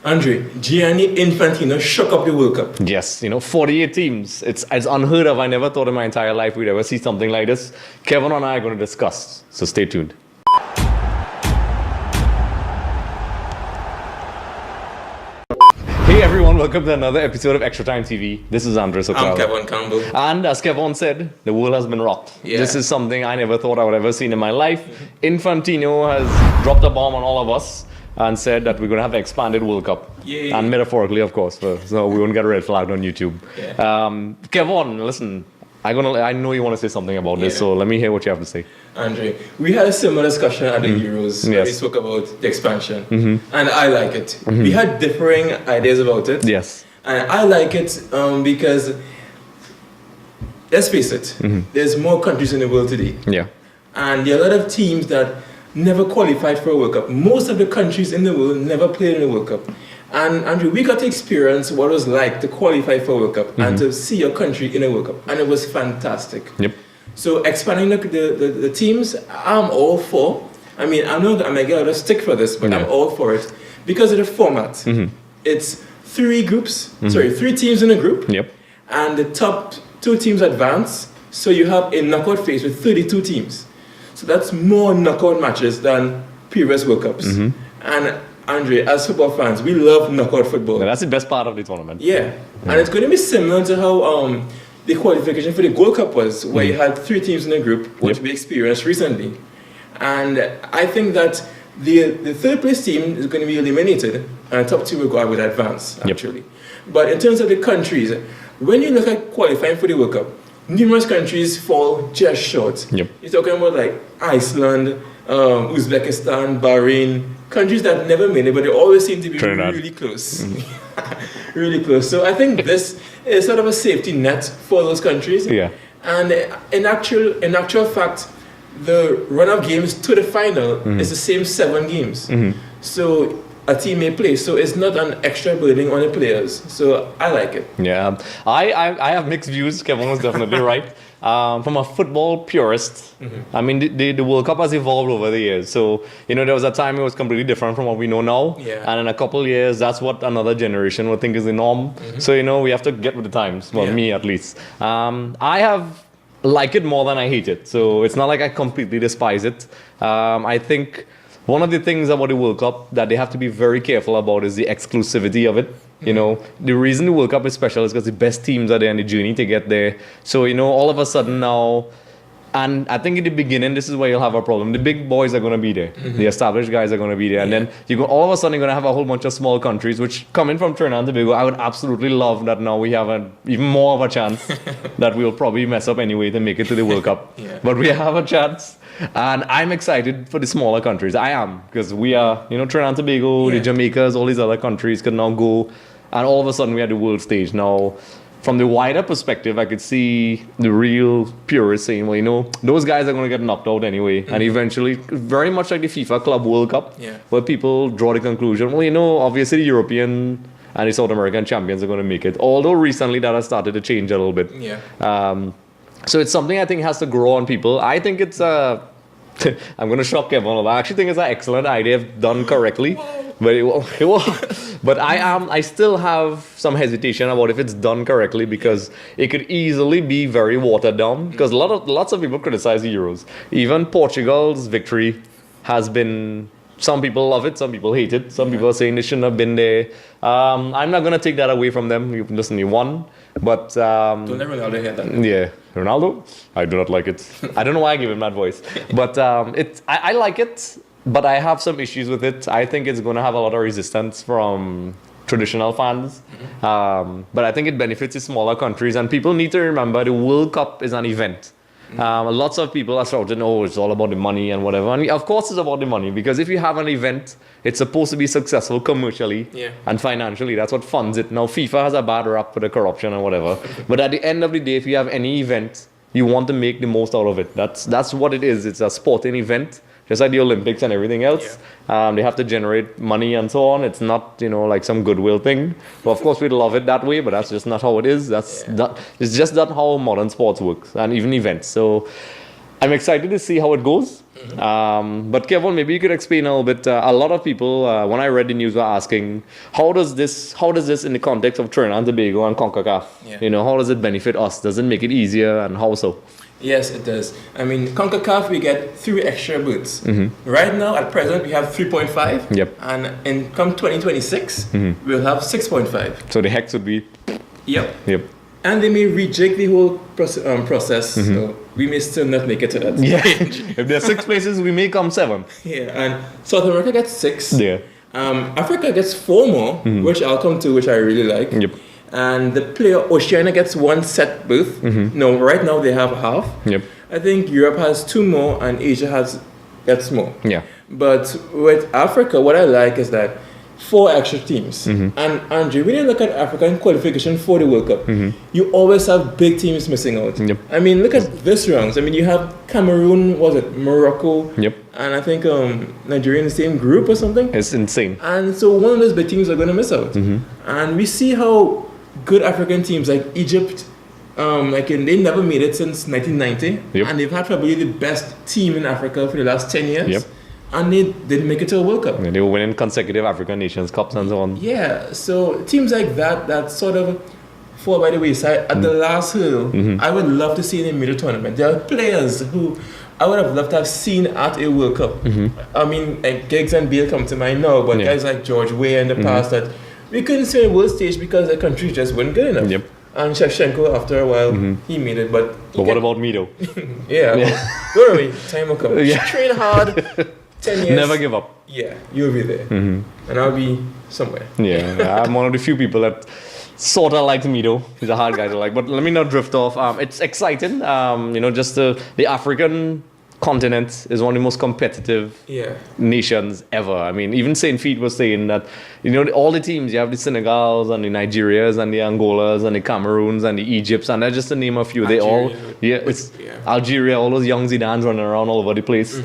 Andre, Gianni Infantino shook up the World Cup. Yes, 48 teams. It's unheard of. I never thought in my entire life we'd ever see something like this. Kevin and I are going to discuss, so stay tuned. Hey everyone, welcome to another episode of Extra Time TV. This is Andres O'Connell. I'm Kevin Campbell. And as Kevin said, the world has been rocked. Yeah. This is something I never thought I would ever see in my life. Infantino has dropped a bomb on all of us and said that we're going to have an expanded World Cup. Yay. And metaphorically, of course, so we won't get a red flag on YouTube. Yeah. Kevin, listen, I know you want to say something about this, so let me hear what you have to say. Andre, we had a similar discussion at the Euros where we spoke about the expansion, and I like it. We had differing ideas about it. Yes. And I like it because, let's face it, there's more countries in the world today. Yeah. And there are a lot of teams that never qualified for a World Cup. Most of the countries in the world never played in a World Cup. And Andrew, we got to experience what it was like to qualify for a World Cup and to see your country in a World Cup. And it was fantastic. Yep. So expanding the teams, I'm all for. I mean, I know I might get a lot of stick for this, but I'm all for it. Because of the format. It's three teams in a group. Yep. And the top two teams advance. So you have a knockout phase with 32 teams. So that's more knockout matches than previous World Cups. And Andre, as football fans, we love knockout football. That's the best part of the tournament. Yeah. And it's going to be similar to how the qualification for the Gold Cup was, where you had three teams in a group, which we experienced recently. And I think that the third place team is going to be eliminated, and the top two will go out with advance, actually. But in terms of the countries, when you look at qualifying for the World Cup, numerous countries fall just short. You're talking about like Iceland, Uzbekistan, Bahrain, countries that never made it, but they always seem to be Trinidad. really close. Really close. So I think this is sort of a safety net for those countries. Yeah. And in actual fact, the run of games to the final is the same 7 games. So a team may play, so it's not an extra burden on the players. So I like it. Yeah, I have mixed views. Kevin was definitely right. From a football purist, I mean, the World Cup has evolved over the years. So, there was a time it was completely different from what we know now. Yeah. And in a couple of years, that's what another generation would think is the norm. So, we have to get with the times. Well, me at least. I have like it more than I hate it. So, it's not like I completely despise it. I think one of the things about the World Cup that they have to be very careful about is the exclusivity of it. The reason the World Cup is special is because the best teams are there on the journey to get there. So, all of a sudden now, and I think in the beginning, this is where you'll have a problem. The big boys are going to be there. The established guys are going to be there. And then all of a sudden, you're going to have a whole bunch of small countries, which coming from Trinidad and Tobago, I would absolutely love that now we have even more of a chance that we'll probably mess up anyway to make it to the World Cup. But we have a chance. And I'm excited for the smaller countries. I am, because we are, Trinidad and Tobago, the Jamaicas, all these other countries can now go. And all of a sudden, we are the world stage. Now, from the wider perspective, I could see the real purists saying, well, those guys are going to get knocked out anyway. And eventually, very much like the FIFA Club World Cup, where people draw the conclusion, obviously the European and the South American champions are going to make it. Although recently that has started to change a little bit. So it's something I think has to grow on people. I think it's I'm going to shock everyone. I actually think it's an excellent idea if done correctly. But I still have some hesitation about if it's done correctly, because it could easily be very watered down. Because lots of people criticize the Euros. Even Portugal's victory has been, some people love it, some people hate it. Some people are saying they shouldn't have been there. I'm not going to take that away from them. Listen, he won. But Don't let Ronaldo hear that. Yeah, Ronaldo, I do not like it. I don't know why I give him that voice. But I like it. But I have some issues with it. I think it's going to have a lot of resistance from traditional fans. But I think it benefits the smaller countries. And people need to remember the World Cup is an event. Lots of people are shouting, it's all about the money and whatever. And of course it's about the money, because if you have an event, it's supposed to be successful commercially and financially. That's what funds it. Now, FIFA has a bad rap for the corruption and whatever. But at the end of the day, if you have any event, you want to make the most out of it. That's what it is. It's a sporting event. Just like the Olympics and everything else, they have to generate money and so on. It's not, like some goodwill thing. But of course, we'd love it that way, but that's just not how it is. It's just not how modern sports works, and even events. So I'm excited to see how it goes. But Kevin, maybe you could explain a little bit. A lot of people, when I read the news, were asking, how does this in the context of Trinidad and Tobago and CONCACAF? Yeah. How does it benefit us? Does it make it easier, and how so? Yes, it does. I mean, CONCACAF, we get 3 extra booths. Right now, at present, we have 3.5. Yep. And in come 2026, we'll have 6.5. So the hex would be. Yep. And they may reject the whole process, so we may still not make it to that stage. If there are 6 places, we may come 7. Yeah, and South America gets 6. Yeah. Africa gets 4 more, which I'll come to, which I really like. Yep. And the player Oceania gets 1 set booth. No, right now they have half. Yep. I think Europe has 2 more, and Asia gets more. Yeah. But with Africa, what I like is that 4 extra teams. And Andre, when you look at African qualification for the World Cup, you always have big teams missing out. Yep. I mean, look at this round. I mean, you have Cameroon, Morocco, Yep. and I think Nigeria in the same group or something. It's insane. And so one of those big teams are going to miss out. And we see how good African teams like Egypt, they never made it since 1990, Yep. and they've had probably the best team in Africa for the last 10 years. Yep. And they didn't make it to a World Cup. And they were winning consecutive African Nations Cups and so on. Yeah, so teams like that sort of fall by the wayside at the last hurdle. I would love to see in a middle tournament. There are players who I would have loved to have seen at a World Cup. I mean, like Giggs and Bale come to mind now, but guys like George Weah in the past that we couldn't see on the world stage because the country just wasn't good enough. Yep. And Shevchenko, after a while, he made it. But what about me though? Yeah, don't worry, time will come. Yeah. Train hard, 10 years. Never give up. Yeah, you'll be there. And I'll be somewhere. Yeah, I'm one of the few people that sort of likes me though. He's a hard guy to like. But let me not drift off. It's exciting. Just the African continent is one of the most competitive nations ever. I mean, even Saint Feet was saying that, all the teams, you have the Senegals and the Nigerias and the Angolas and the Cameroons and the Egypts, and that's just to name a few. Algeria, they all, Algeria, all those young Zidans running around all over the place.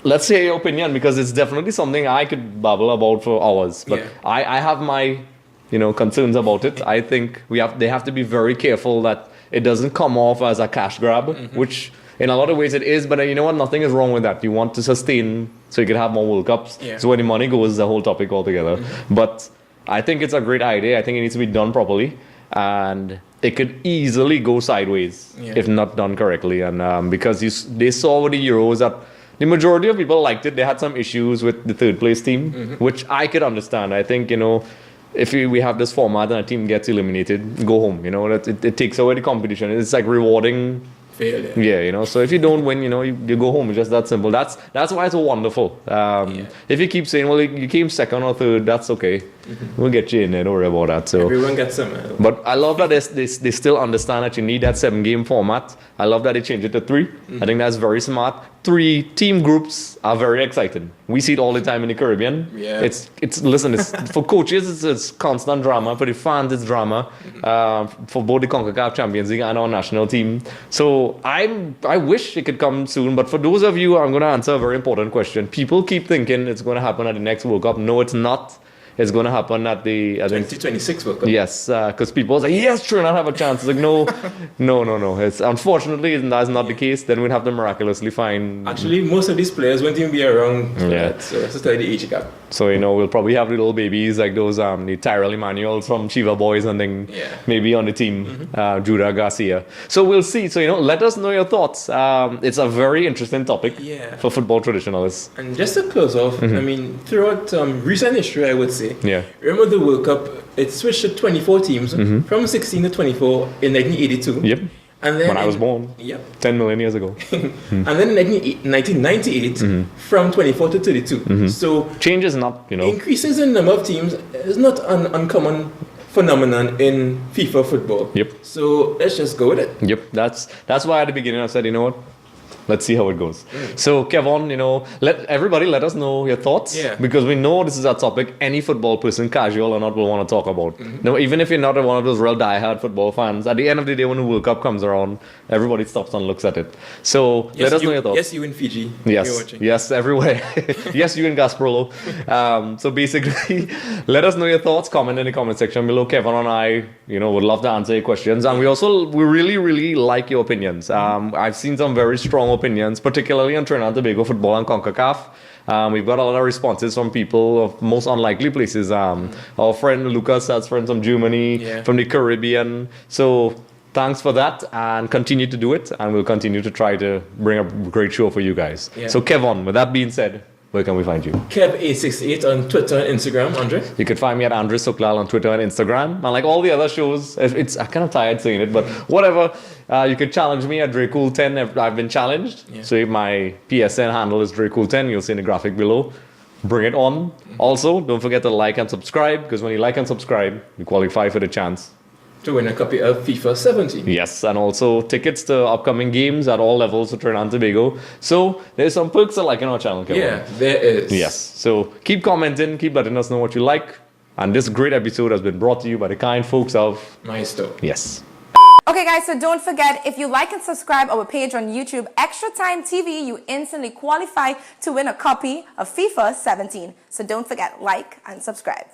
Let's say your opinion, because it's definitely something I could babble about for hours. But I have my, concerns about it. I think they have to be very careful that it doesn't come off as a cash grab, which in a lot of ways it is. But you know what? Nothing is wrong with that. You want to sustain so you can have more World Cups. Yeah. So where the money goes is a whole topic altogether. But I think it's a great idea. I think it needs to be done properly. And it could easily go sideways if not done correctly. And because they saw with the Euros that the majority of people liked it. They had some issues with the third place team, which I could understand. I think, if we have this format and a team gets eliminated, go home. It takes away the competition. It's like rewarding failure. Yeah, so if you don't win, you go home. It's just that simple. That's why it's wonderful. If you keep saying, well, you came second or third, that's okay. We'll get you in there. Don't worry about that. So everyone gets some. But I love that they still understand that you need that 7-game format. I love that they changed it to 3. I think that's very smart. 3 team groups are very exciting. We see it all the time in the Caribbean. Yeah. It's for coaches, it's constant drama. For the fans, it's drama. For both the CONCACAF Champions League and our national team. So I wish it could come soon. But for those of you, I'm going to answer a very important question. People keep thinking it's going to happen at the next World Cup. No, it's not. It's going to happen at the 2026 World Cup. Yes, because people say, yes, Trinidad have a chance. It's like, no. It's unfortunately that's not the case. Then we'd have to miraculously find. Actually, most of these players won't even be around. That, so that's just like the age gap. So we'll probably have little babies like those the Tyrell Emanuels from Chiva Boys and then maybe on the team, Judah Garcia. So we'll see. So let us know your thoughts. It's a very interesting topic for football traditionalists. And just to close off, I mean, throughout recent history, I would say. Yeah. Remember the World Cup? It switched to 24 teams from 16 to 24 in 1982. Yep. And then when I was born. Yep. 10 million years ago. And then in 1998, from 24 to 32. So change is not, increases in number of teams is not an uncommon phenomenon in FIFA football. Yep. So let's just go with it. Yep. That's why at the beginning I said, let's see how it goes. So Kevon, let everybody let us know your thoughts, because we know this is a topic any football person, casual or not, will want to talk about. Even if you're not one of those real diehard football fans, at the end of the day, when the World Cup comes around, everybody stops and looks at it. So let us know your thoughts. Yes, you in Fiji. Yes, everywhere. Yes, you in Gasparolo. So basically, let us know your thoughts. Comment in the comment section below. Kevin and I, would love to answer your questions, and we really, really like your opinions. I've seen some very strong opinions, particularly on Trinidad Tobago football and CONCACAF. We've got a lot of responses from people of most unlikely places. Our friend Lucas has friends from Germany, from the Caribbean. So thanks for that, and continue to do it, and we'll continue to try to bring a great show for you guys. So Kevon, with that being said, where can we find you? Kev868 on Twitter and Instagram, Andre. You can find me at Andre Soklal on Twitter and Instagram. And like all the other shows, I'm kind of tired saying it, but whatever. You can challenge me at Dracool10 if I've been challenged. So if my PSN handle is Dracool10, you'll see in the graphic below. Bring it on. Also, don't forget to like and subscribe, because when you like and subscribe, you qualify for the chance to win a copy of FIFA 17. Yes, and also tickets to upcoming games at all levels of Trinidad and Tobago. So there's some perks to liking our channel, Kevin. Yeah, there is. Yes, so keep commenting, keep letting us know what you like. And this great episode has been brought to you by the kind folks of Maestro. Yes. Okay guys, so don't forget, if you like and subscribe our page on YouTube, Extra Time TV, you instantly qualify to win a copy of FIFA 17. So don't forget, like and subscribe.